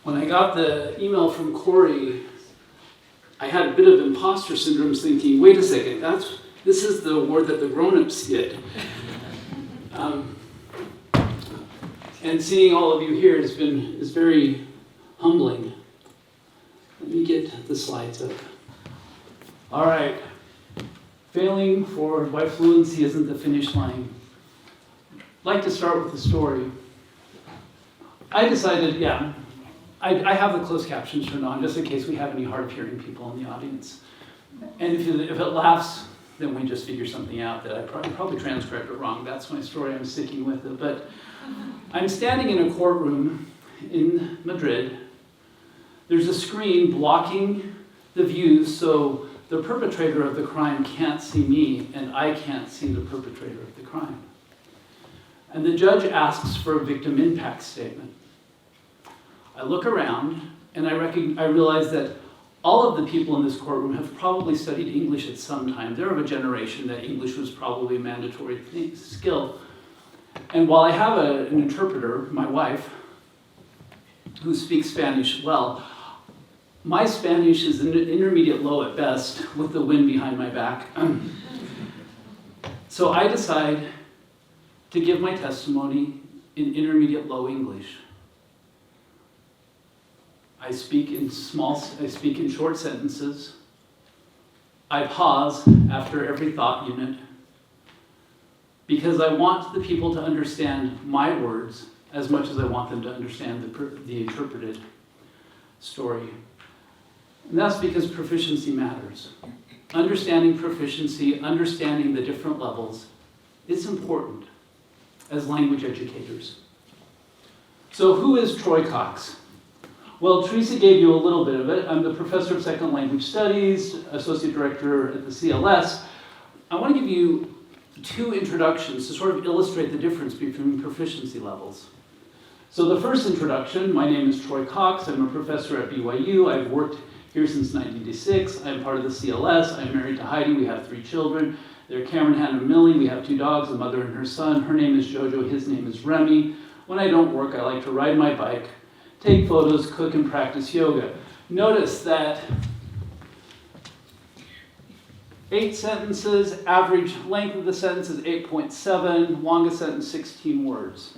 When I got the email from Corey, I had a bit of imposter syndrome thinking, wait a second, this is the award that the grown-ups get. And seeing all of you here is very humbling. Let me get the slides up. All right. Failing forward, why fluency isn't the finish line. I'd like to start with the story. I decided, I have the closed captions turned on just in case we have any hard of hearing people in the audience. And if it laughs, then we just figure something out that I probably transcribed it wrong. That's my story, I'm sticking with it. But I'm standing in a courtroom in Madrid. There's a screen blocking the views so the perpetrator of the crime can't see me and I can't see the perpetrator of the crime. And the judge asks for a victim impact statement. I look around and I realize that all of the people in this courtroom have probably studied English at some time. They're of a generation that English was probably a mandatory skill. And while I have an interpreter, my wife, who speaks Spanish well, my Spanish is an intermediate low at best with the wind behind my back. So I decide to give my testimony in intermediate low English. I speak in short sentences. I pause after every thought unit because I want the people to understand my words as much as I want them to understand the interpreted story. And that's because proficiency matters. Understanding proficiency, understanding the different levels, is important as language educators. So who is Troy Cox? Well, Teresa gave you a little bit of it. I'm the professor of second language studies, associate director at the CLS. I want to give you two introductions to sort of illustrate the difference between proficiency levels. So the first introduction, my name is Troy Cox. I'm a professor at BYU. I've worked here since 1996. I'm part of the CLS. I'm married to Heidi. We have 3 children. They're Cameron, Hannah, and Millie. We have 2 dogs, a mother and her son. Her name is Jojo. His name is Remy. When I don't work, I like to ride my bike, take photos, cook, and practice yoga. Notice that 8 sentences, average length of the sentence is 8.7, longest sentence 16 words.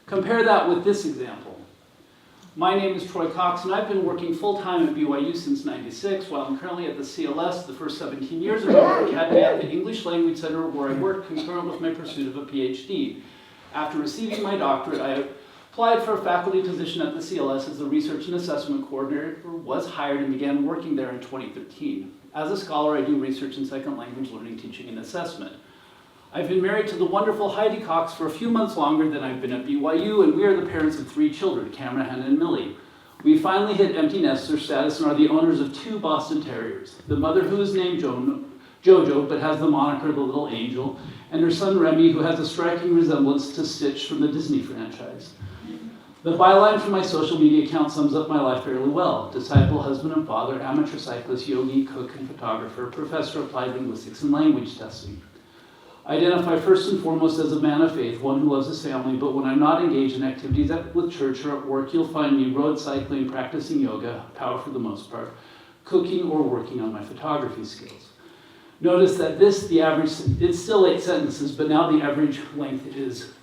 Compare that with this example. My name is Troy Cox, and I've been working full-time at BYU since '96, while I'm currently at the CLS. The first 17 years of my work had me at the English Language Center, where I worked concurrent with my pursuit of a PhD. After receiving my doctorate, I applied for a faculty position at the CLS as the Research and Assessment Coordinator, was hired, and began working there in 2013. As a scholar, I do research in second language learning, teaching, and assessment. I've been married to the wonderful Heidi Cox for a few months longer than I've been at BYU, and we are the parents of 3 children, Cameron, Hannah, and Millie. We finally hit empty nester status and are the owners of 2 Boston Terriers. The mother, who is named Jojo, but has the moniker the Little Angel, and her son Remy, who has a striking resemblance to Stitch from the Disney franchise. The byline from my social media account sums up my life fairly well. Disciple, husband and father, amateur cyclist, yogi, cook, and photographer, professor of applied linguistics and language testing. I identify first and foremost as a man of faith, one who loves his family, but when I'm not engaged in activities with church or at work, you'll find me road cycling, practicing yoga, power for the most part, cooking, or working on my photography skills. Notice that the average, it's still 8 sentences, but now the average length is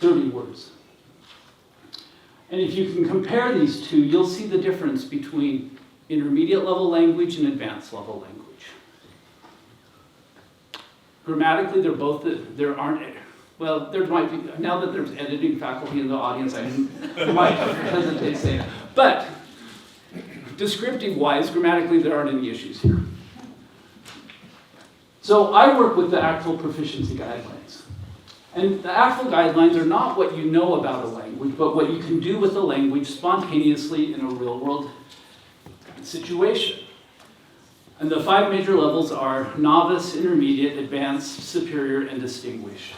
30 words. And if you can compare these two, you'll see the difference between intermediate level language and advanced level language. Grammatically, there might be, now that there's editing faculty in the audience, I might hesitate to say that. But descriptive-wise, grammatically, there aren't any issues here. So I work with the actual proficiency guidelines. And the actual guidelines are not what you know about a language, but what you can do with a language spontaneously in a real-world situation. And the 5 major levels are novice, intermediate, advanced, superior, and distinguished.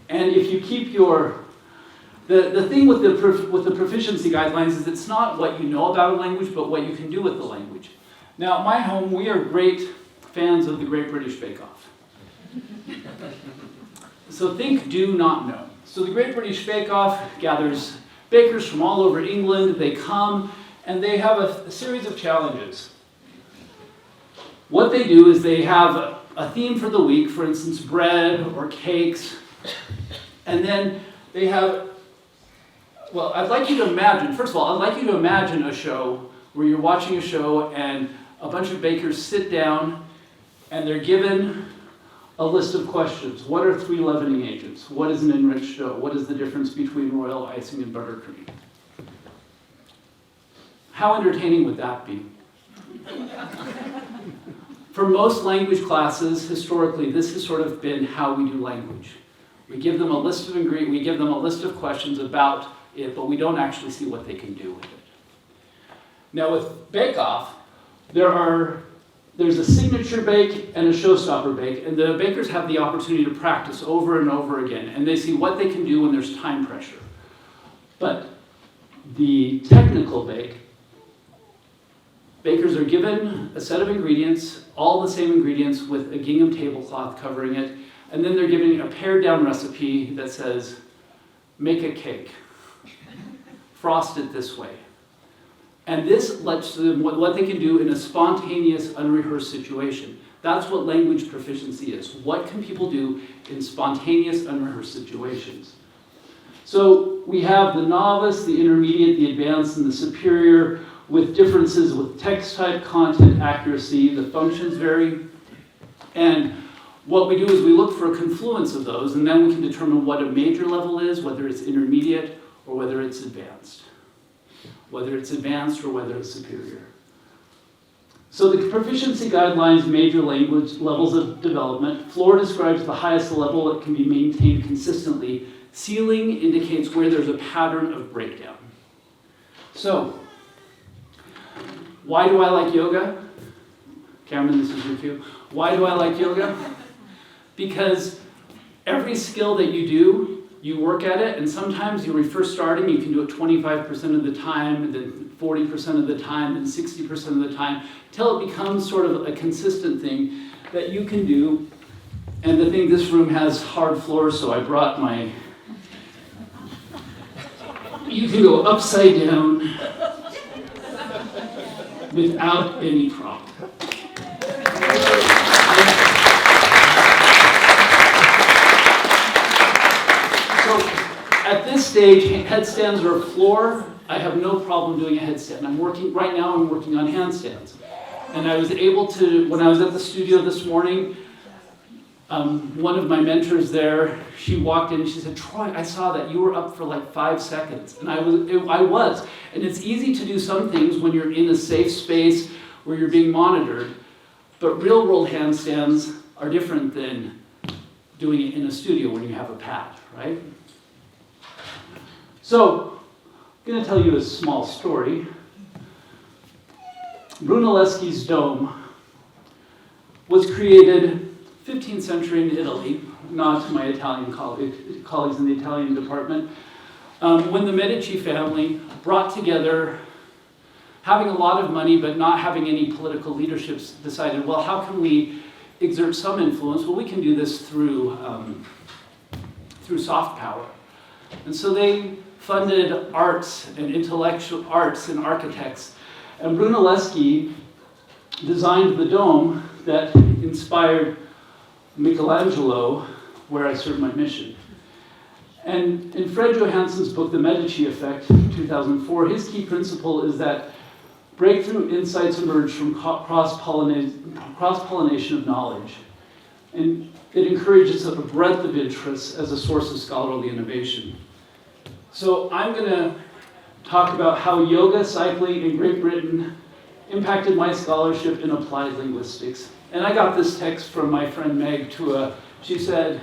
And if you keep the thing with the proficiency guidelines is it's not what you know about a language, but what you can do with the language. Now, at my home, we are great fans of the Great British Bake Off. So think do, not know. So the Great British Bake Off gathers bakers from all over England. They come and they have a series of challenges. What they do is they have a theme for the week, for instance, bread or cakes, and then they have, well, I'd like you to imagine, first of all, I'd like you to imagine a show where you're watching a show and a bunch of bakers sit down and they're given a list of questions. What are 3 leavening agents? What is an enriched dough? What is the difference between royal icing and buttercream? How entertaining would that be? For most language classes, historically, this has sort of been how we do language. We give them a list of ingredients, we give them a list of questions about it, but we don't actually see what they can do with it. Now with Bake Off, there's a signature bake and a showstopper bake, and the bakers have the opportunity to practice over and over again, and they see what they can do when there's time pressure. But the technical bake, bakers are given a set of ingredients, all the same ingredients with a gingham tablecloth covering it, and then they're given a pared down recipe that says, make a cake, frost it this way. And this lets them what they can do in a spontaneous, unrehearsed situation. That's what language proficiency is. What can people do in spontaneous, unrehearsed situations? So we have the novice, the intermediate, the advanced, and the superior, with differences with text type, content, accuracy. The functions vary. And what we do is we look for a confluence of those, and then we can determine what a major level is, whether it's intermediate or whether it's advanced. Whether it's advanced or whether it's superior. So the proficiency guidelines major language levels of development. Floor describes the highest level that can be maintained consistently. Ceiling indicates where there's a pattern of breakdown. So, why do I like yoga? Cameron, this is your cue. Why do I like yoga? Because every skill that you do, you work at it, and sometimes when you're first starting, you can do it 25% of the time, and then 40% of the time, and 60% of the time, till it becomes sort of a consistent thing that you can do. And the thing, this room has hard floors, so I brought my... You can go upside down without any problem. At this stage, headstands are a floor. I have no problem doing a headstand. Right now I'm working on handstands. And I was able to, when I was at the studio this morning, one of my mentors there, she walked in and she said, Troy, I saw that you were up for like 5 seconds. And I was. And it's easy to do some things when you're in a safe space where you're being monitored. But real world handstands are different than doing it in a studio when you have a pad, right? So, I'm going to tell you a small story. Brunelleschi's dome was created 15th century in Italy, not my Italian colleagues in the Italian department, when the Medici family brought together, having a lot of money but not having any political leaderships, decided, well, how can we exert some influence? Well, we can do this through soft power. And so they funded arts and intellectual arts and architects. And Brunelleschi designed the dome that inspired Michelangelo, Where I Serve My Mission. And in Fred Johansson's book, The Medici Effect, 2004, his key principle is that breakthrough insights emerge from cross-pollination of knowledge. And it encourages a breadth of interest as a source of scholarly innovation. So I'm going to talk about how yoga, cycling, in Great Britain impacted my scholarship in applied linguistics. And I got this text from my friend Meg she sent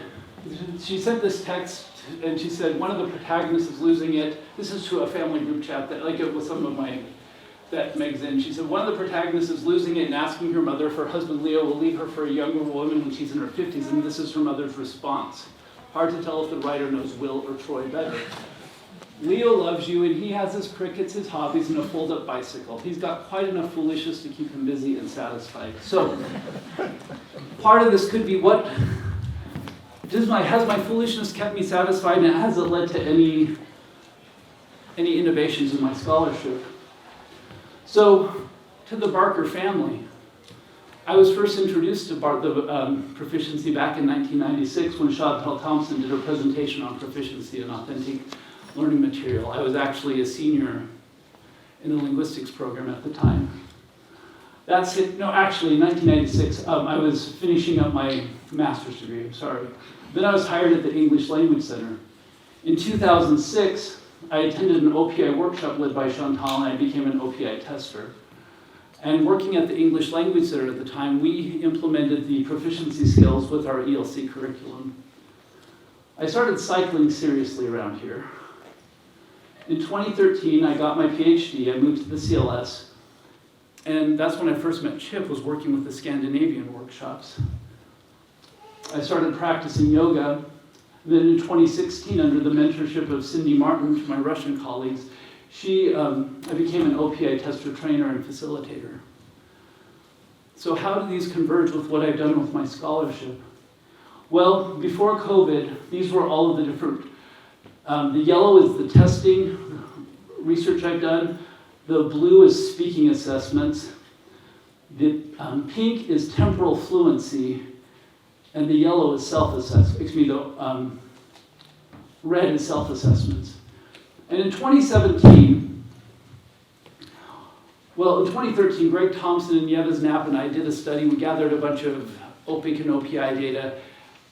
this text, and she said, one of the protagonists is losing it. This is to a family group chat that, like it was some of that Meg's in. She said, one of the protagonists is losing it and asking her mother if her husband Leo will leave her for a younger woman when she's in her 50s, and this is her mother's response. Hard to tell if the writer knows Will or Troy better. Leo loves you, and he has his crickets, his hobbies, and a fold-up bicycle. He's got quite enough foolishness to keep him busy and satisfied. So, part of this could be has my foolishness kept me satisfied, and has it led to any innovations in my scholarship. So, to the Barker family. I was first introduced to proficiency back in 1996 when Chantal Thompson did her presentation on proficiency and authentic learning material. I was actually a senior in the linguistics program at the time. That's it. No, actually, in 1996, I was finishing up my master's degree, I'm sorry. Then I was hired at the English Language Center. In 2006, I attended an OPI workshop led by Chantal, and I became an OPI tester. And working at the English Language Center at the time, we implemented the proficiency skills with our ELC curriculum. I started cycling seriously around here. In 2013, I got my PhD. I moved to the CLS. And that's when I first met Chip, was working with the Scandinavian workshops. I started practicing yoga. Then in 2016, under the mentorship of Cindy Martin, my Russian colleagues, I became an OPI tester, trainer, and facilitator. So how do these converge with what I've done with my scholarship? Well, before COVID, these were all of the different, the yellow is the testing research I've done, the blue is speaking assessments, the pink is temporal fluency, and the yellow is self-assessment, the red is self-assessments. And in 2017, in 2013, Greg Thompson and Yevaz Knapp and I did a study. We gathered a bunch of OPIC and OPI data,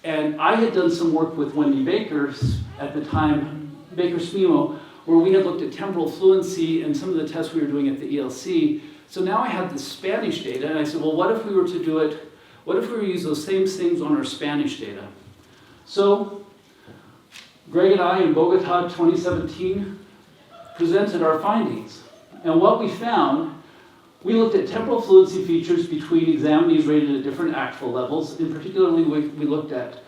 and I had done some work with Wendy Baker at the time, Baker Smimo, where we had looked at temporal fluency and some of the tests we were doing at the ELC. So now I had the Spanish data, and I said, well, what if we were to do it, what if we were to use those same things on our Spanish data? So Greg and I in Bogota 2017 presented our findings. And what we found, we looked at temporal fluency features between examinees rated at different ACTFL levels. In particularly, we looked at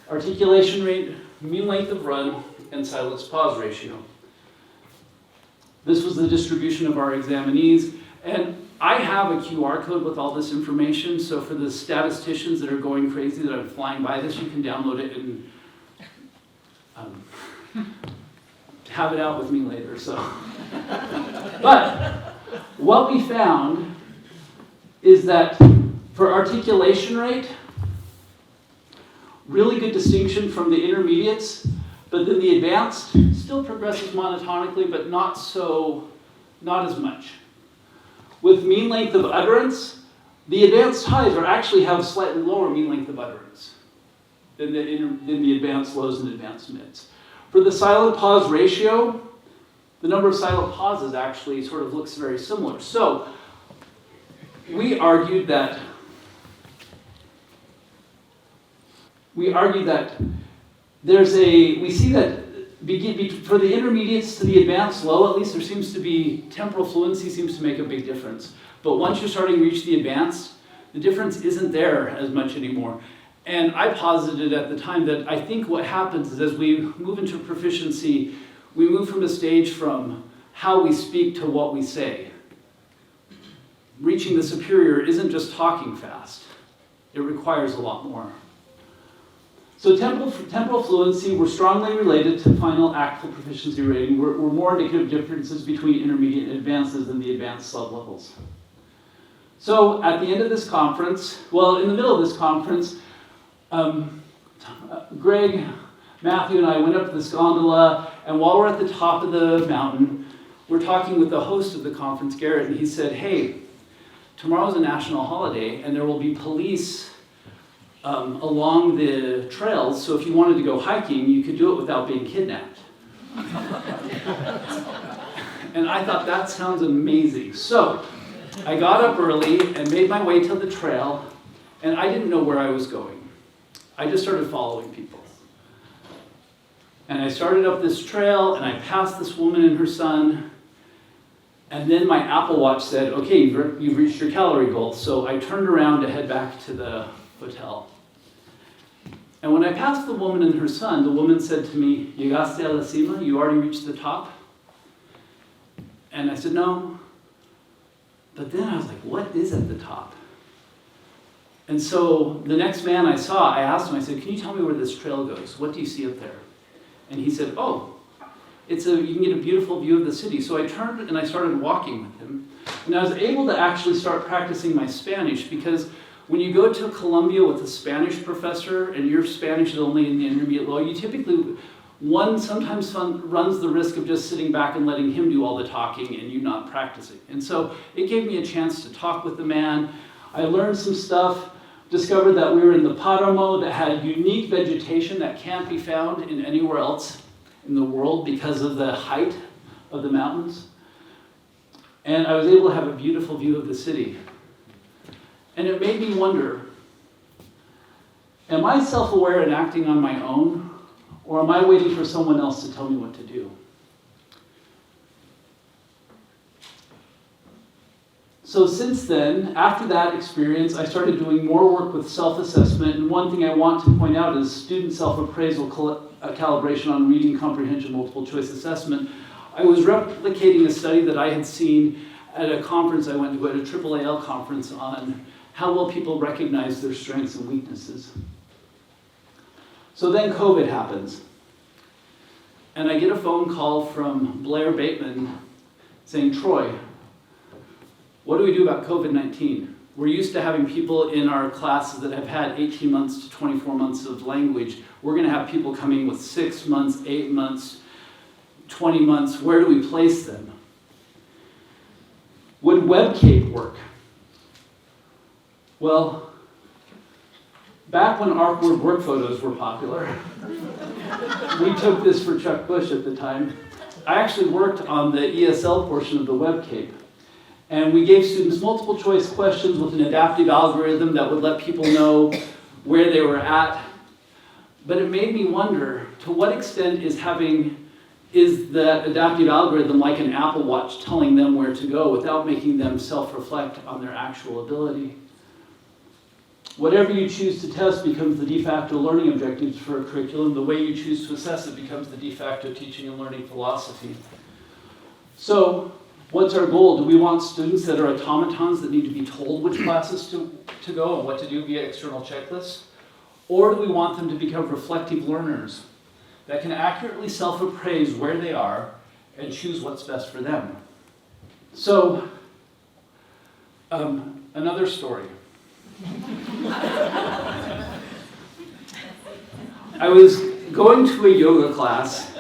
articulation rate, mean length of run, and silence pause ratio. This was the distribution of our examinees. And I have a QR code with all this information, so for the statisticians that are going crazy that I'm flying by this, you can download it and have it out with me later. So, but what we found is that for articulation rate, really good distinction from the intermediates, but then the advanced still progresses monotonically, but not as much. With mean length of utterance, the advanced highs actually have slightly lower mean length of utterance than the advanced lows and advanced mids. For the silent pause ratio, the number of silent pauses actually sort of looks very similar. So we argued that we see that for the intermediates to the advanced low, at least there seems to be, temporal fluency seems to make a big difference. But once you're starting to reach the advanced, the difference isn't there as much anymore. And I posited at the time that I think what happens is as we move into proficiency, we move from a stage from how we speak to what we say. Reaching the superior isn't just talking fast. It requires a lot more. So temporal fluency were strongly related to final ACTFL proficiency rating. Were more indicative differences between intermediate and advances than the advanced sublevels. So at the end of this conference, in the middle of this conference, Greg, Matthew, and I went up to this gondola, and while we're at the top of the mountain, we're talking with the host of the conference, Garrett, and he said, hey, tomorrow's a national holiday, and there will be police along the trails, so if you wanted to go hiking, you could do it without being kidnapped. And I thought, that sounds amazing. So I got up early and made my way to the trail, and I didn't know where I was going. I just started following people. And I started up this trail, and I passed this woman and her son, and then my Apple Watch said, okay, you've reached your calorie goal. So I turned around to head back to the hotel. And when I passed the woman and her son, the woman said to me, "Llegaste a la cima? You already reached the top?" And I said, "No." But then I was like, what is at the top? And so the next man I saw, I asked him, I said, "Can you tell me where this trail goes? What do you see up there?" And he said, "Oh, you can get a beautiful view of the city. So I turned and I started walking with him. And I was able to actually start practicing my Spanish, because when you go to Colombia with a Spanish professor and your Spanish is only in the intermediate level, you typically, sometimes runs the risk of just sitting back and letting him do all the talking and you not practicing. And so it gave me a chance to talk with the man. I learned some stuff, discovered that we were in the Paramo that had unique vegetation that can't be found in anywhere else in the world because of the height of the mountains. And I was able to have a beautiful view of the city. And it made me wonder, am I self-aware and acting on my own, or am I waiting for someone else to tell me what to do? So since then, after that experience, I started doing more work with self-assessment. And one thing I want to point out is student self-appraisal calibration on reading comprehension multiple choice assessment. I was replicating a study that I had seen at a conference I went to, at a AAAL conference, on how well people recognize their strengths and weaknesses. So then COVID happens. And I get a phone call from Blair Bateman saying, Troy, what do we do about COVID-19? We're used to having people in our classes that have had 18 months to 24 months of language. We're going to have people coming with 6 months, 8 months, 20 months. Where do we place them? Would WebCape work? Well, back when awkward work photos were popular, we took this for Chuck Bush at the time. I actually worked on the ESL portion of the WebCape. And we gave students multiple choice questions with an adaptive algorithm that would let people know where they were at. But it made me wonder, to what extent is that adaptive algorithm like an Apple Watch telling them where to go without making them self-reflect on their actual ability? Whatever you choose to test becomes the de facto learning objectives for a curriculum. The way you choose to assess it becomes the de facto teaching and learning philosophy. So, what's our goal? Do we want students that are automatons that need to be told which classes to go and what to do via external checklists? Or do we want them to become reflective learners that can accurately self-appraise where they are and choose what's best for them? So, another story. I was going to a yoga class,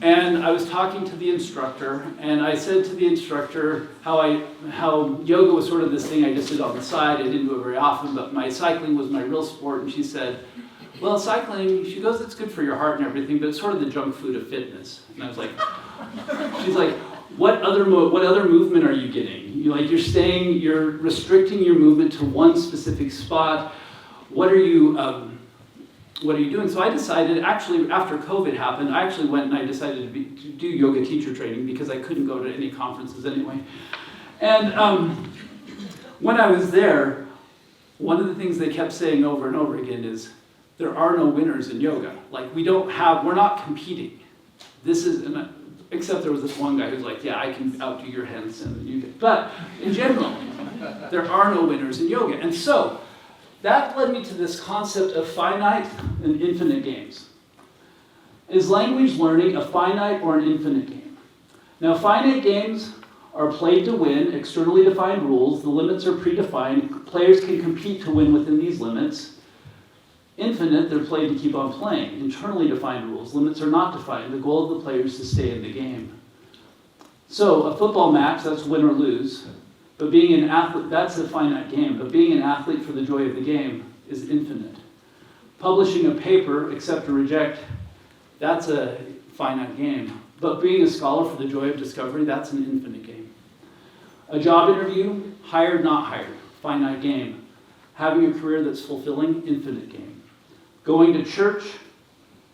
and I was talking to the instructor, and I said to the instructor how yoga was sort of this thing I just did on the side. I didn't do it very often, but my cycling was my real sport. And she said, well, cycling, she goes, it's good for your heart and everything, but it's sort of the junk food of fitness. And I was like, she's like, what other movement are you getting? You're restricting your movement to one specific spot. What are you doing? So I decided, actually, after COVID happened, I actually went and I decided to do yoga teacher training because I couldn't go to any conferences anyway. And when I was there, one of the things they kept saying over and over again is, there are no winners in yoga. Like, we're not competing. Except there was this one guy who's like, yeah, I can outdo your handstand. But in general, there are no winners in yoga. And so, that led me to this concept of finite and infinite games. Is language learning a finite or an infinite game? Now, finite games are played to win, externally defined rules. The limits are predefined. Players can compete to win within these limits. Infinite, they're played to keep on playing. Internally defined rules. Limits are not defined. The goal of the player is to stay in the game. So, a football match, that's win or lose. But being an athlete, that's a finite game. But being an athlete for the joy of the game is infinite. Publishing a paper, accept or reject, that's a finite game. But being a scholar for the joy of discovery, that's an infinite game. A job interview, hired, not hired, finite game. Having a career that's fulfilling, infinite game. Going to church,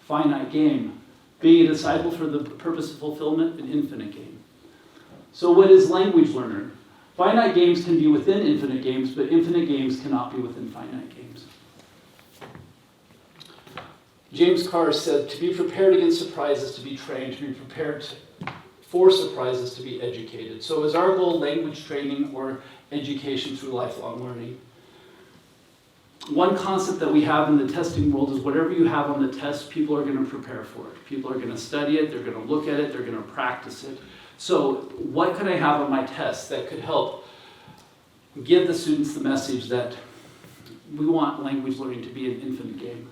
finite game. Being a disciple for the purpose of fulfillment, an infinite game. So what is language learner? Finite games can be within infinite games, but infinite games cannot be within finite games. James Carr said, to be prepared against surprises, to be trained, to be prepared for surprises, to be educated. So is our goal language training or education through lifelong learning? one concept that we have in the testing world is whatever you have on the test, people are going to prepare for it. People are going to study it, they're going to look at it, they're going to practice it. So what could I have on my test that could help give the students the message that we want language learning to be an infinite game?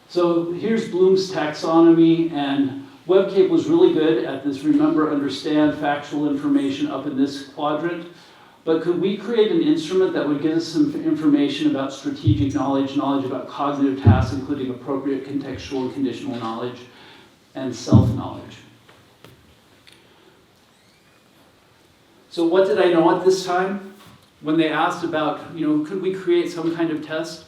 So here's Bloom's taxonomy, and WebCape was really good at this remember, understand, factual information up in this quadrant. But could we create an instrument that would give us some information about strategic knowledge, knowledge about cognitive tasks, including appropriate contextual and conditional knowledge, and self-knowledge? So what did I know at this time? When they asked about, could we create some kind of test?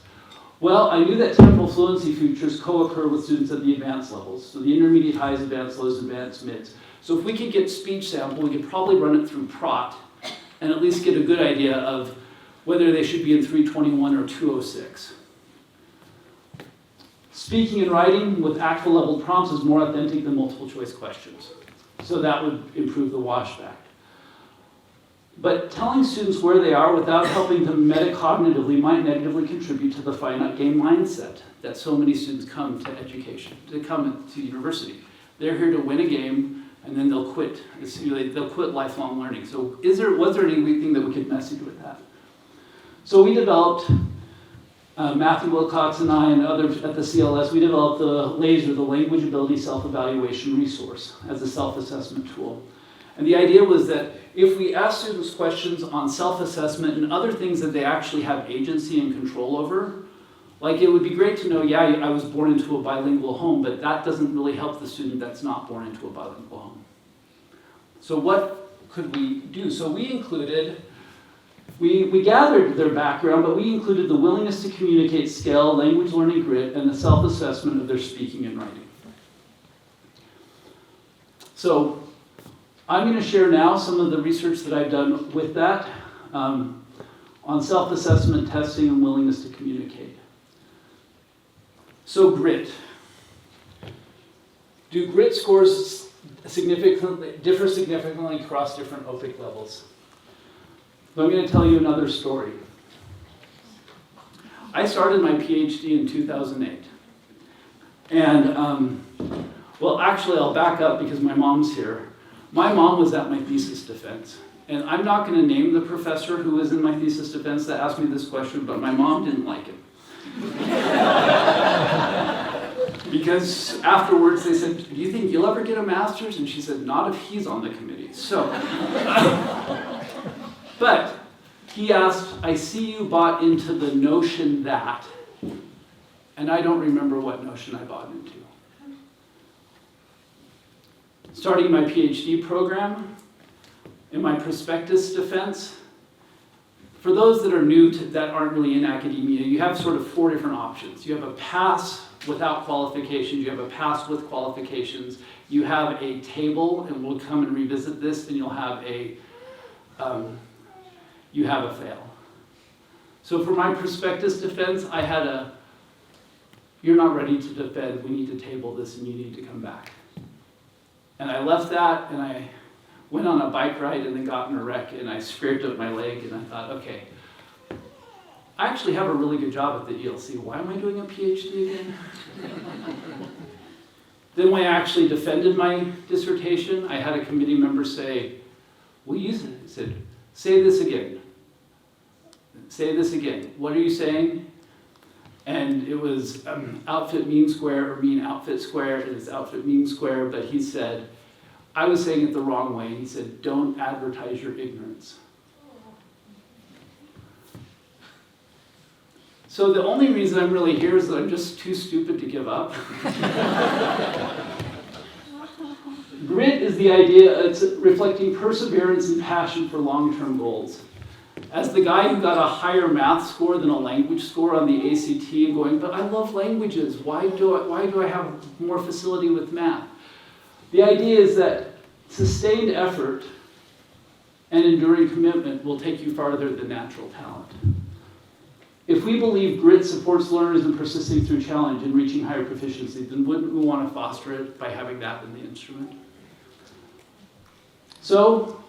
Well, I knew that temporal fluency features co-occur with students at the advanced levels. So the intermediate highs, advanced lows, advanced mids. So if we could get speech sample, we could probably run it through PROT and at least get a good idea of whether they should be in 321 or 206. Speaking and writing with actual level prompts is more authentic than multiple choice questions. So that would improve the washback. But telling students where they are without helping them metacognitively might negatively contribute to the finite game mindset that so many students come to education, to come to university. They're here to win a game, and then they'll quit. They'll quit lifelong learning. So was there anything that we could message with that? So we developed, Matthew Wilcox and I and others at the CLS, we developed the LASER, the Language Ability Self-Evaluation Resource, as a self-assessment tool. And the idea was that if we ask students questions on self-assessment and other things that they actually have agency and control over, like it would be great to know, yeah, I was born into a bilingual home, but that doesn't really help the student that's not born into a bilingual home. So what could we do? So we included, we gathered their background, but we included the willingness to communicate skill, language learning grit, and the self-assessment of their speaking and writing. So I'm going to share now some of the research that I've done with that on self-assessment, testing, and willingness to communicate. So grit. Do grit scores differ significantly across different OPIC levels? So I'm going to tell you another story. I started my PhD in 2008. And, well, actually, I'll back up because my mom's here. My mom was at my thesis defense. And I'm not going to name the professor who was in my thesis defense that asked me this question, but my mom didn't like him. Because afterwards they said, do you think you'll ever get a master's? And she said, not if he's on the committee. So, but he asked, I see you bought into the notion that, and I don't remember what notion I bought into. Starting my PhD program, in my prospectus defense, for those that are new that aren't really in academia, you have sort of 4 different options. You have a pass without qualifications, you have a pass with qualifications, you have a table, and we'll come and revisit this, and you'll have a fail. So for my prospectus defense, I had you're not ready to defend, we need to table this and you need to come back. And I left that and I went on a bike ride and then got in a wreck and I scraped up my leg and I thought, okay, I actually have a really good job at the ELC. Why am I doing a PhD again? Then when I actually defended my dissertation, I had a committee member say, he said, say this again. Say this again. What are you saying? And it was outfit mean square or mean outfit square. It is outfit mean square, but he said, I was saying it the wrong way. He said, don't advertise your ignorance. So the only reason I'm really here is that I'm just too stupid to give up. Grit is the idea, it's reflecting perseverance and passion for long-term goals. As the guy who got a higher math score than a language score on the ACT and going, but I love languages, why do I have more facility with math? The idea is that sustained effort and enduring commitment will take you farther than natural talent. If we believe grit supports learners in persisting through challenge and reaching higher proficiency, then wouldn't we want to foster it by having that in the instrument? So,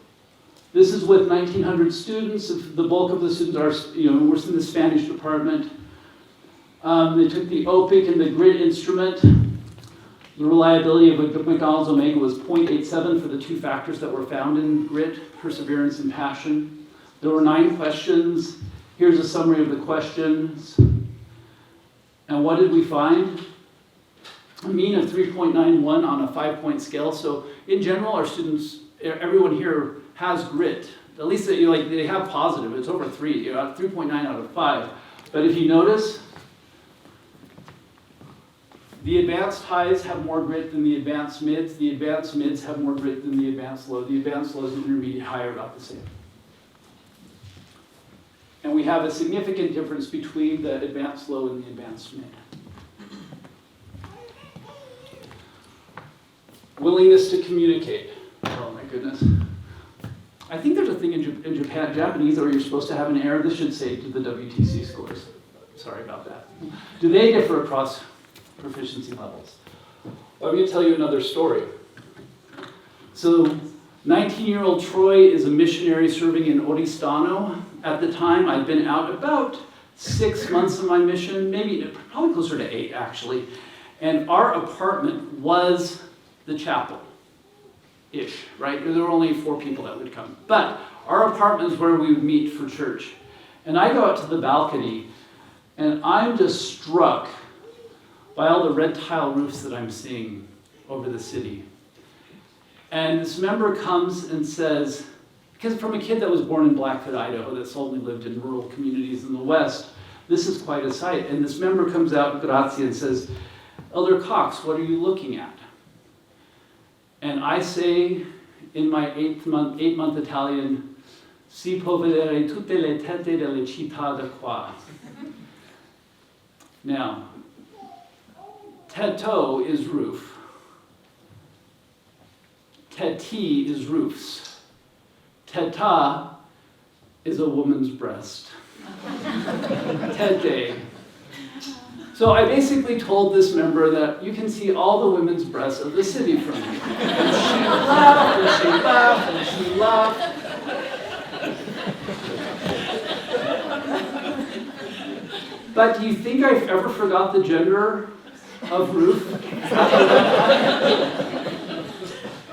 This is with 1,900 students. The bulk of the students are, we're in the Spanish department. They took the OPIC and the grit instrument. The reliability of McDonald's Omega was 0.87 for the two factors that were found in grit, perseverance and passion. There were 9 questions. Here's a summary of the questions. And what did we find? A mean of 3.91 on a 5-point scale. So in general, our students, everyone here has grit. At least they have positive. It's over 3, 3.9 out of 5. But if you notice, the advanced highs have more grit than the advanced mids. The advanced mids have more grit than the advanced low. The advanced lows and intermediate high are about the same. And we have a significant difference between the advanced low and the advanced mid. Willingness to communicate. Oh my goodness. I think there's a thing in Japanese where you're supposed to have an error. This should say to the WTC scores. Sorry about that. Do they differ across proficiency levels? Well, I'm going to tell you another story. So 19-year-old Troy is a missionary serving in Oristano. At the time, I'd been out about 6 months of my mission, probably closer to 8 actually. And our apartment was the chapel-ish, right? There were only 4 people that would come. But our apartment is where we would meet for church. And I go out to the balcony, and I'm just struck by all the red tile roofs that I'm seeing over the city. And this member comes and says, because from a kid that was born in Blackfoot, Idaho, that's only lived in rural communities in the West, this is quite a sight. And this member comes out, grazie, and says, Elder Cox, what are you looking at? And I say, in my 8-month Italian, si può vedere tutte le tette delle città da qua. Now, tetto is roof. Teti is roofs. Teta is a woman's breast. Tete. So I basically told this member that you can see all the women's breasts of the city from here. And she laughed, and she laughed, and she laughed. But do you think I've ever forgot the gender of roof?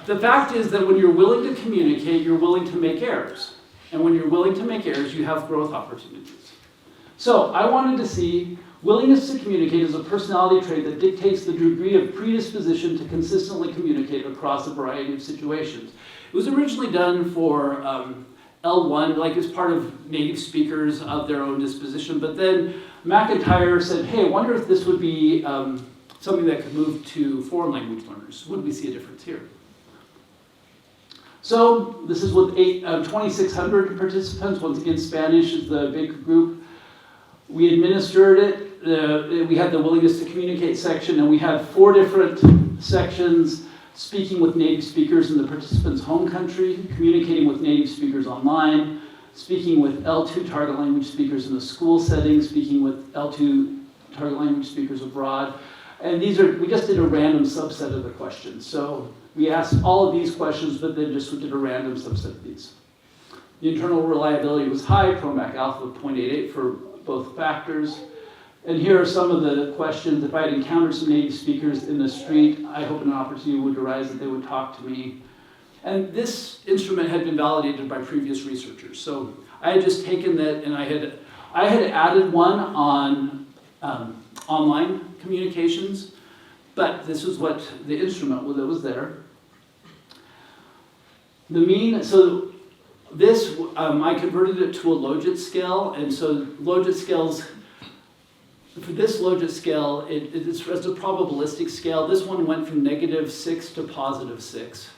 The fact is that when you're willing to communicate, you're willing to make errors. And when you're willing to make errors, you have growth opportunities. So I wanted to see willingness to communicate is a personality trait that dictates the degree of predisposition to consistently communicate across a variety of situations. It was originally done for L1, like as part of native speakers of their own disposition, but then McIntyre said, hey, I wonder if this would be something that could move to foreign language learners. Would we see a difference here? So this is with 2,600 participants. Once again, Spanish is the big group. We administered it. We had the willingness to communicate section, and we had 4 different sections: speaking with native speakers in the participants' home country, communicating with native speakers online, speaking with L2 target language speakers in the school setting, speaking with L2 target language speakers abroad. And we just did a random subset of the questions. So we asked all of these questions, but then just did a random subset of these. The internal reliability was high, PROMAC alpha of 0.88 for both factors. And here are some of the questions. If I had encountered some native speakers in the street, I hope an opportunity would arise that they would talk to me. And this instrument had been validated by previous researchers. So I had just taken that, and I had added one on online communications, but this is what the instrument that was there. The mean, so this, I converted it to a logit scale, and so logit scales, for this logit scale, it's a probabilistic scale. This one went from -6 to +6.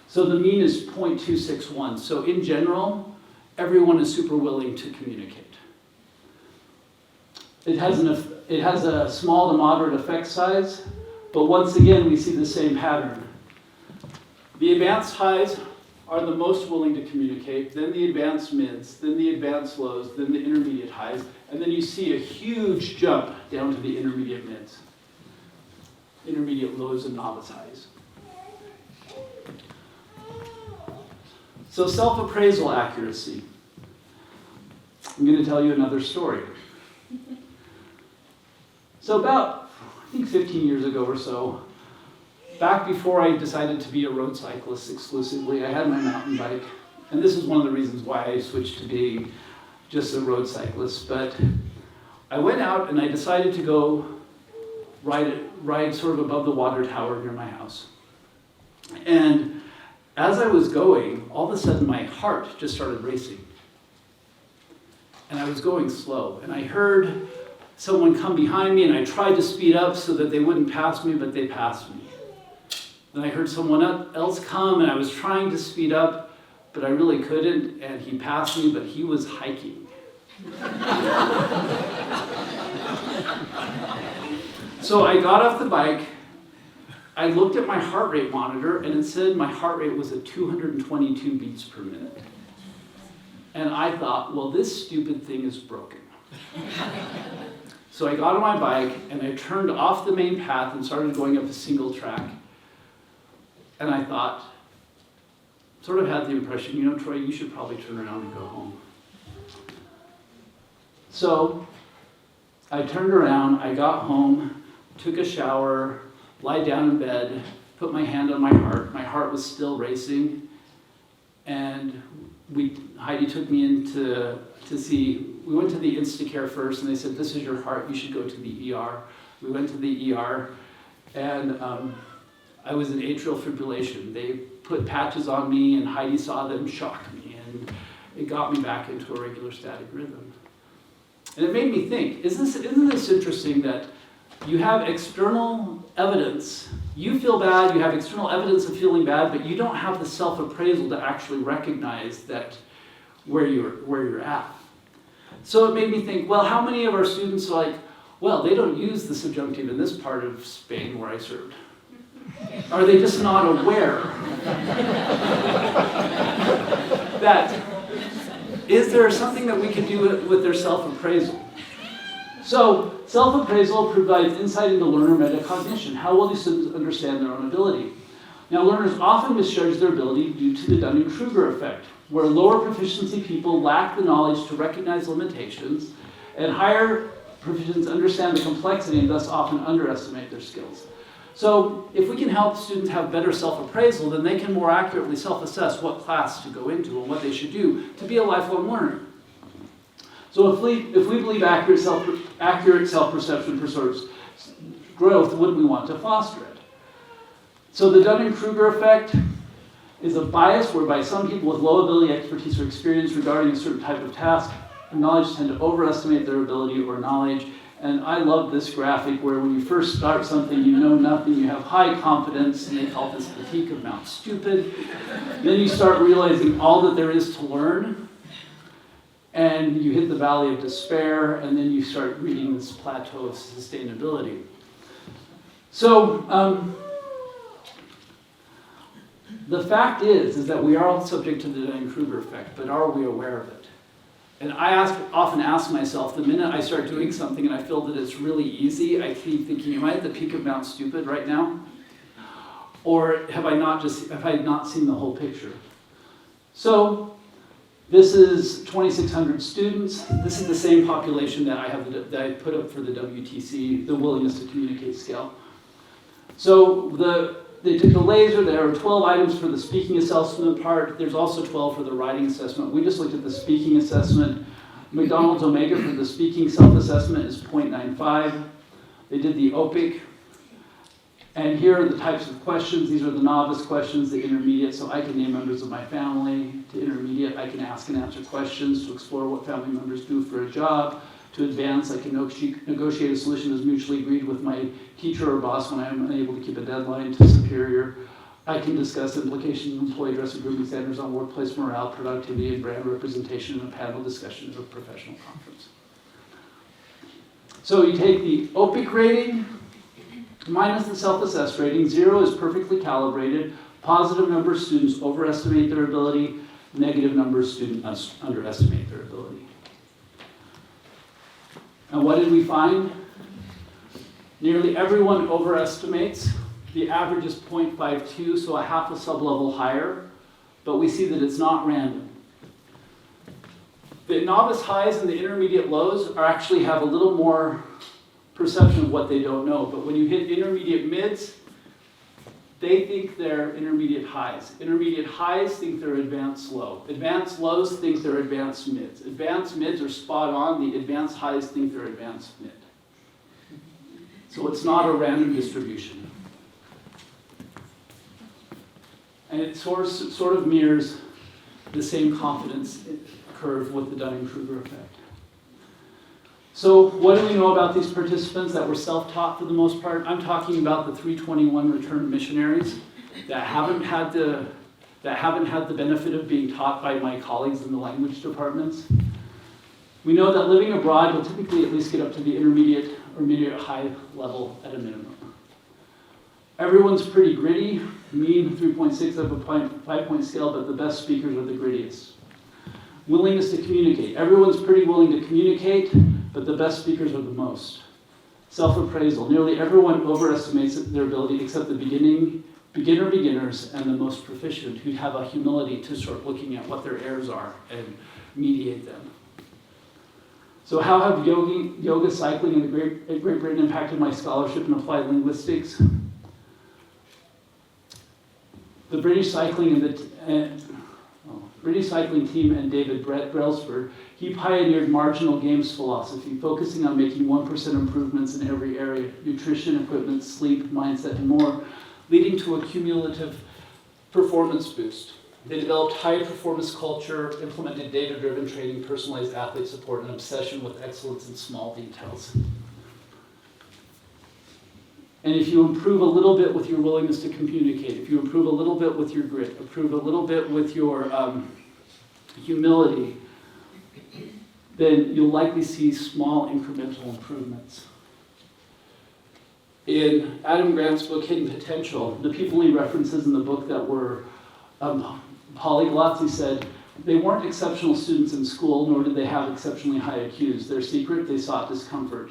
So the mean is 0.261. So in general, everyone is super willing to communicate. It has a small to moderate effect size, but once again, we see the same pattern. The advanced highs are the most willing to communicate, then the advanced mids, then the advanced lows, then the intermediate highs, and then you see a huge jump down to the intermediate mids, intermediate lows, and novice highs. So self-appraisal accuracy. I'm going to tell you another story. So about, I think 15 years ago or so, back before I decided to be a road cyclist exclusively, I had my mountain bike. And this is one of the reasons why I switched to being just a road cyclist. But I went out and I decided to go ride sort of above the water tower near my house. And as I was going, all of a sudden my heart just started racing. And I was going slow. And I heard someone come behind me, and I tried to speed up so that they wouldn't pass me, but they passed me. Then I heard someone else come, and I was trying to speed up, but I really couldn't, and he passed me, but he was hiking. So I got off the bike, I looked at my heart rate monitor, and it said my heart rate was at 222 beats per minute. And I thought, well, this stupid thing is broken. So I got on my bike, and I turned off the main path and started going up a single track. And I thought, sort of had the impression, you know, Troy, you should probably turn around and go home. So I turned around, I got home, took a shower, lied down in bed, put my hand on my heart. My heart was still racing. And Heidi took me in to see, we went to the Instacare first, and they said, this is your heart, you should go to the ER. We went to the ER, and I was in atrial fibrillation. They put patches on me, and Heidi saw them, shocked me, and it got me back into a regular static rhythm. And it made me think, isn't this interesting that you have external evidence, you feel bad, you have external evidence of feeling bad, but you don't have the self-appraisal to actually recognize that where you're at. So it made me think, well, how many of our students are like, well, they don't use the subjunctive in this part of Spain where I served. Are they just not aware that, is there something that we can do with their self-appraisal? So, self-appraisal provides insight into learner metacognition. How well do students understand their own ability? Now, learners often misjudge their ability due to the Dunning-Kruger effect, where lower proficiency people lack the knowledge to recognize limitations, and higher proficients understand the complexity and thus often underestimate their skills. So, if we can help students have better self-appraisal, then they can more accurately self-assess what class to go into and what they should do to be a lifelong learner. So if we believe accurate self-perception preserves growth, wouldn't we want to foster it? So the Dunning-Kruger effect is a bias whereby some people with low ability, expertise, or experience regarding a certain type of task or knowledge tend to overestimate their ability or knowledge. And I love this graphic where when you first start something, you know nothing, you have high confidence, and they call this the peak of Mount Stupid. Then you start realizing all that there is to learn, and you hit the valley of despair, and then you start reaching this plateau of sustainability. So, the fact is that we are all subject to the Dunning-Kruger effect, but are we aware of it? And I often ask myself, the minute I start doing something and I feel that it's really easy, I keep thinking, am I at the peak of Mount Stupid right now? Or have I not seen the whole picture? So, this is 2,600 students. This is the same population that I put up for the WTC, the willingness to communicate scale. So they took the laser. There are 12 items for the speaking assessment part. There's also 12 for the writing assessment. We just looked at the speaking assessment. McDonald's Omega for the speaking self-assessment is 0.95. They did the OPIC. And here are the types of questions. These are the novice questions, the intermediate, so I can name members of my family. To intermediate, I can ask and answer questions to explore what family members do for a job. To advance, I can negotiate a solution as mutually agreed with my teacher or boss when I am unable to keep a deadline. To superior, I can discuss implications of employee dress and grooming standards on workplace morale, productivity, and brand representation in a panel discussion at a professional conference. So you take the OPIC rating, minus the self-assessed rating. 0 is perfectly calibrated. Positive number of students overestimate their ability. Negative number of students underestimate their ability. And what did we find? Nearly everyone overestimates. The average is 0.52, so a half a sub-level higher. but we see that it's not random. The novice highs and the intermediate lows actually have a little more perception of what they don't know, but when you hit intermediate mids, they think they're intermediate highs. Intermediate highs think they're advanced low. Advanced lows think they're advanced mids. Advanced mids are spot on. The advanced highs think they're advanced mid. So it's not a random distribution. And it sort of mirrors the same confidence curve with the Dunning-Kruger effect. So what do we know about these participants that were self-taught for the most part? I'm talking about the 321 returned missionaries that haven't had the benefit of being taught by my colleagues in the language departments. We know that living abroad will typically at least get up to the intermediate or intermediate high level at a minimum. Everyone's pretty gritty, mean 3.6 of a 5-point scale, but the best speakers are the grittiest. Willingness to communicate. Everyone's pretty willing to communicate, but the best speakers are the most. Self-appraisal. Nearly everyone overestimates their ability except the beginners and the most proficient who have a humility to start looking at what their errors are and mediate them. So how have yoga, cycling, and Great Britain impacted my scholarship in applied linguistics? The British cycling team and David Brailsford, he pioneered marginal games philosophy, focusing on making 1% improvements in every area: nutrition, equipment, sleep, mindset, and more, leading to a cumulative performance boost. They developed high-performance culture, implemented data-driven training, personalized athlete support, and obsession with excellence in small details. And if you improve a little bit with your willingness to communicate, if you improve a little bit with your grit, improve a little bit with your humility, then you'll likely see small incremental improvements. In Adam Grant's book, Hidden Potential, the people he references in the book that were polyglots, he said, they weren't exceptional students in school, nor did they have exceptionally high IQs. Their secret, they sought discomfort.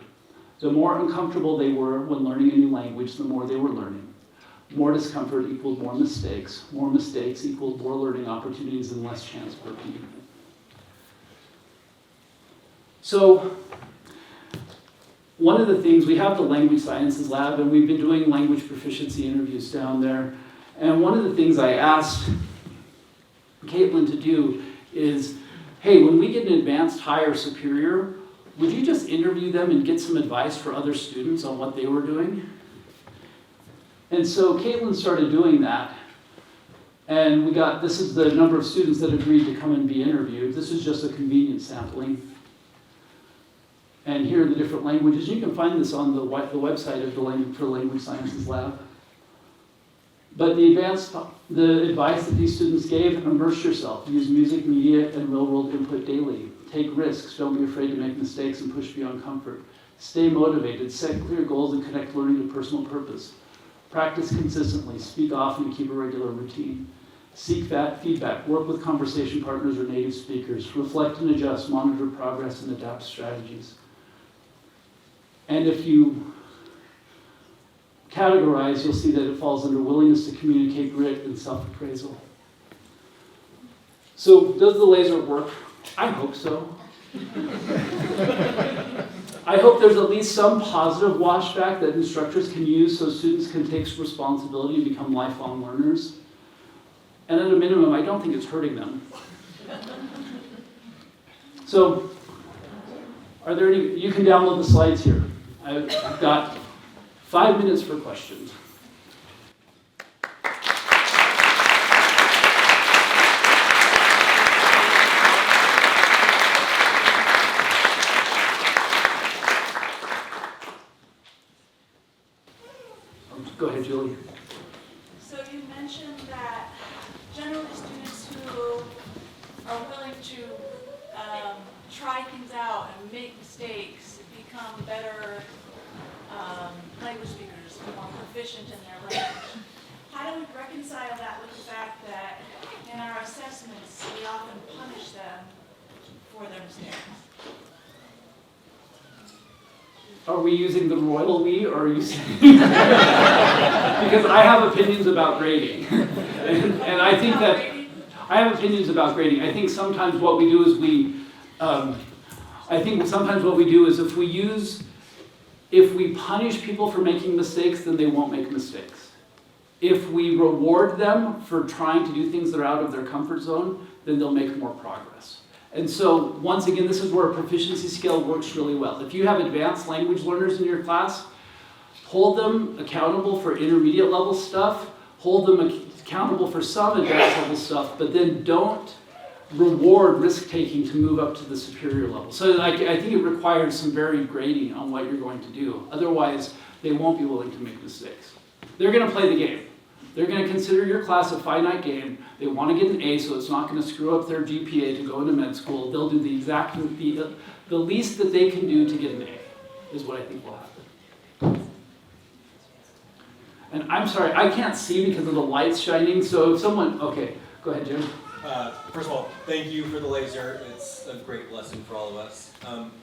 The more uncomfortable they were when learning a new language, the more they were learning. More discomfort equaled more mistakes. More mistakes equaled more learning opportunities and less chance for repeating it. So, one of the things, we have the language sciences lab, and we've been doing language proficiency interviews down there. And one of the things I asked Caitlin to do is, hey, when we get an advanced, high, or superior, would you just interview them and get some advice for other students on what they were doing? And so Caitlin started doing that. And this is the number of students that agreed to come and be interviewed. This is just a convenient sampling. And here are the different languages. You can find this on the website of the Language Sciences Lab. But the advice that these students gave: immerse yourself, use music, media, and real-world input daily. Take risks, don't be afraid to make mistakes and push beyond comfort. Stay motivated, set clear goals, and connect learning to personal purpose. Practice consistently, speak often, and keep a regular routine. Seek feedback, work with conversation partners or native speakers. Reflect and adjust, monitor progress, and adapt strategies. And if you categorize, you'll see that it falls under willingness to communicate, grit, and self-appraisal. So, does the laser work? I hope so. I hope there's at least some positive washback that instructors can use so students can take responsibility and become lifelong learners. And at a minimum, I don't think it's hurting them. So, are there any? You can download the slides here. I've got 5 minutes for questions. Go ahead, Julie. So you mentioned that generally students who are willing to try things out and make mistakes become better language speakers, more proficient in their language. How do we reconcile that with the fact that in our assessments we often punish them for their mistakes? Are we using the royal we, or are you saying? Because I have opinions about grading. and I think that I have opinions about grading. I think sometimes what we do is if we punish people for making mistakes, then they won't make mistakes. If we reward them for trying to do things that are out of their comfort zone, then they'll make more progress. And so, once again, this is where a proficiency scale works really well. If you have advanced language learners in your class, hold them accountable for intermediate level stuff, hold them accountable for some advanced level stuff, but then don't reward risk-taking to move up to the superior level. So I think it requires some varied grading on what you're going to do. Otherwise, they won't be willing to make mistakes. They're going to play the game. They're going to consider your class a finite game. They want to get an A, so it's not going to screw up their GPA to go into med school. They'll do the least that they can do to get an A, is what I think will happen. And I'm sorry, I can't see because of the lights shining, so if someone, okay, go ahead, Jim. First of all, thank you for the laser. It's a great lesson for all of us.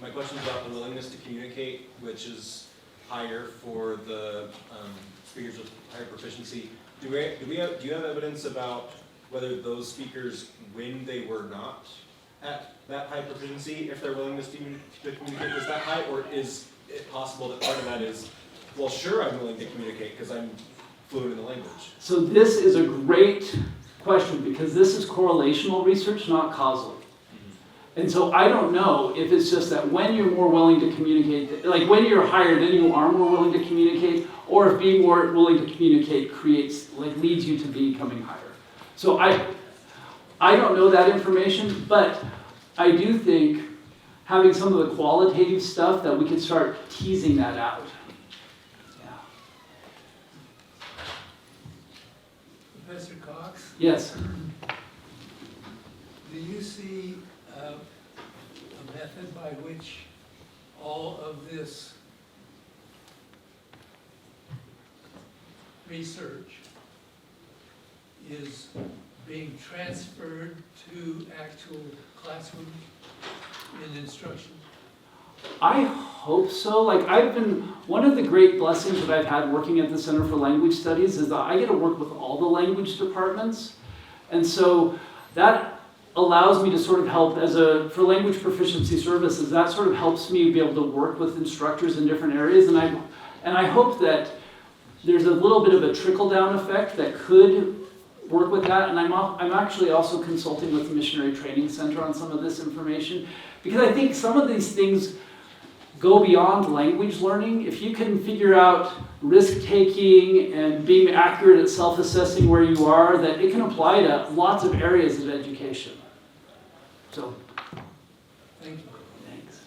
My question is about the willingness to communicate, which is higher for the speakers with higher proficiency. Do you have evidence about whether those speakers, when they were not at that high proficiency, if their willingness to communicate was that high, or is it possible that part of that is, well, sure, I'm willing to communicate because I'm fluent in the language? So this is a great question because this is correlational research, not causal. And so I don't know if it's just that when you're more willing to communicate, like when you're higher, then you are more willing to communicate, or if being more willing to communicate leads you to becoming higher. So I don't know that information, but I do think having some of the qualitative stuff that we could start teasing that out. Yeah. Professor Cox, Yes. do you see a method by which all of this research is being transferred to actual classrooms in instruction? I hope so. One of the great blessings that I've had working at the Center for Language Studies is that I get to work with all the language departments. And so that allows me to sort of help for language proficiency services, that sort of helps me be able to work with instructors in different areas. And I hope that there's a little bit of a trickle-down effect that could work with that. And I'm actually also consulting with the Missionary Training Center on some of this information, because I think some of these things go beyond language learning. If you can figure out risk-taking and being accurate at self-assessing where you are, that it can apply to lots of areas of education. So, Thank you. thanks.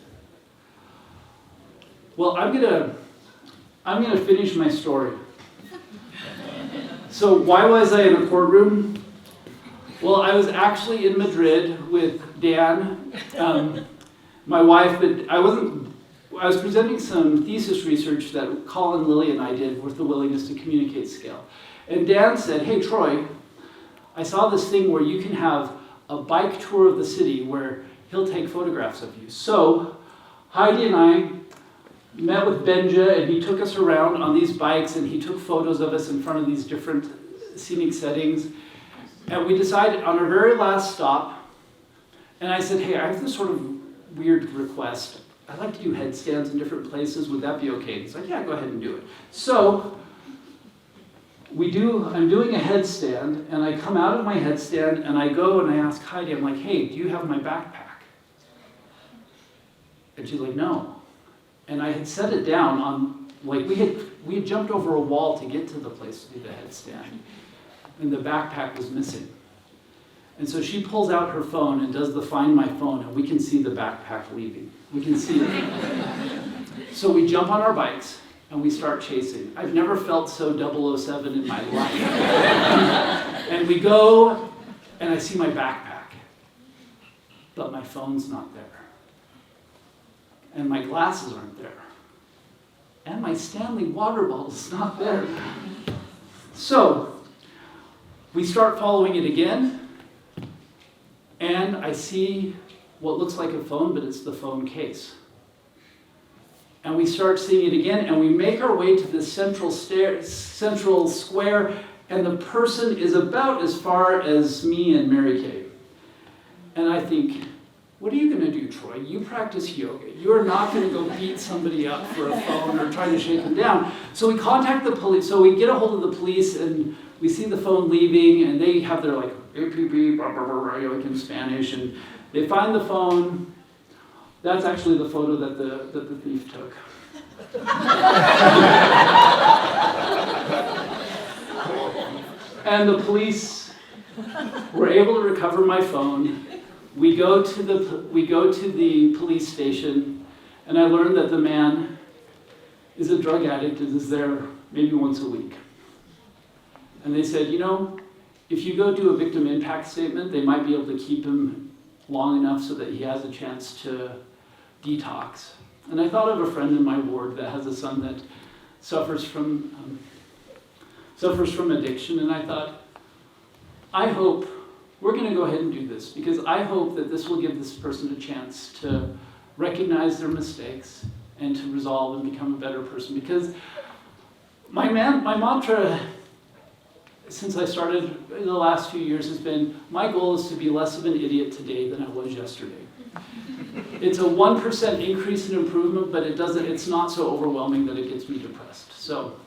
Well, I'm gonna finish my story. So why was I in a courtroom? Well, I was actually in Madrid with Dan, my wife, but I was presenting some thesis research that Colin, Lilly, and I did with the willingness to communicate scale. And Dan said, hey, Troy, I saw this thing where you can have a bike tour of the city where he'll take photographs of you. So Heidi and I met with Benja, and he took us around on these bikes, and he took photos of us in front of these different scenic settings. And we decided on our very last stop, and I said, hey, I have this sort of weird request. I'd like to do headstands in different places. Would that be okay? He's like, yeah, go ahead and do it. So I'm doing a headstand, and I come out of my headstand, and I go and I ask Heidi, I'm like, hey, do you have my backpack? And she's like, no. And I had set it down on, we had jumped over a wall to get to the place to do the headstand. And the backpack was missing. And so she pulls out her phone and does the Find My Phone, and we can see the backpack leaving. We can see it. So we jump on our bikes, and we start chasing. I've never felt so 007 in my life. And we go, and I see my backpack. But my phone's not there. And my glasses aren't there. And my Stanley water bottle's not there. So, we start following it again, and I see what looks like a phone, but it's the phone case. And we start seeing it again, and we make our way to this central square, and the person is about as far as me and Mary Kay. And I think, what are you going to do, Troy? You practice yoga. You're not going to go beat somebody up for a phone or try to shake them down. So we contact the police. So we get a hold of the police, and we see the phone leaving, and they have their like beep beep beep, blah, blah, blah, blah, like in Spanish, and they find the phone. That's actually the photo that the thief took. And the police were able to recover my phone. We go to the police station, and I learned that the man is a drug addict and is there maybe once a week. And they said, you know, if you go do a victim impact statement, they might be able to keep him long enough so that he has a chance to detox. And I thought of a friend in my ward that has a son that suffers from addiction, and I thought, I hope we're going to go ahead and do this, because I hope that this will give this person a chance to recognize their mistakes and to resolve and become a better person. Because my mantra, since I started in the last few years, has been, my goal is to be less of an idiot today than I was yesterday. It's a 1% increase in improvement, but it's not so overwhelming that it gets me depressed. So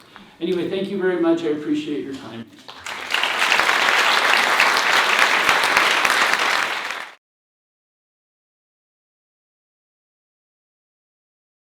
anyway, thank you very much. I appreciate your time.